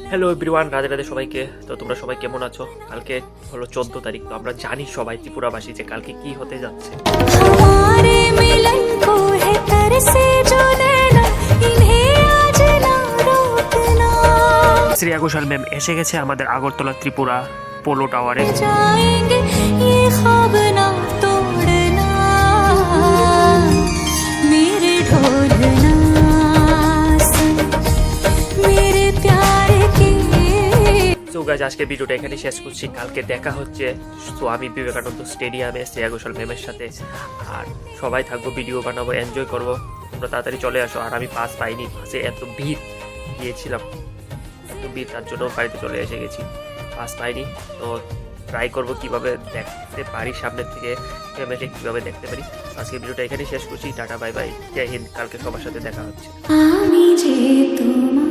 Hello everyone, Radhe Radhe সবাইকে। তো তোমরা সবাই কেমন আছো? কালকে হলো 14 তারিখ। তো আমরা জানি সবাই ত্রিপুরাবাসী যে কালকে কি হতে যাচ্ছে। हमारे मिलन को है तरसे जो नैना, इन्हें आज ना रोकना। শ্রেয়া ঘোষাল ম্যাম এসে গেছে আমাদের আগরতলা ত্রিপুরা পোলো টাওয়ারে। जाएंगे ये ख्वाब ना तोड़ना, मेरे ढोलना सुन मेरे प्यार के। সো গাইজ, আজকে ভিডিওটা এখানে শেষ করছি। কালকে দেখা হচ্ছে স্বামী বিবেকানন্দ স্টেডিয়ামে শ্রেয়া ঘোষাল ম্যামের সাথে। আর সবাই থাকবো, ভিডিও বানাবো, এনজয় করবো। তোমরা তাড়াতাড়ি চলে আসো। আর আমি পাস পাইনি, পাশে এত ভিড় গিয়েছিলাম, এত ভিড়, তার জন্য বাড়িতে চলে এসে গেছি। পাস পাইনি, তো ট্রাই করবো কিভাবে দেখতে পারি সামনের থেকে, ম্যামকে কীভাবে দেখতে পারি। আজকে ভিডিওটা এখানে শেষ করছি। টাটা, বাই বাই, জয় হিন্দ। কালকে সবার সাথে দেখা হচ্ছে। আমি যে তোমার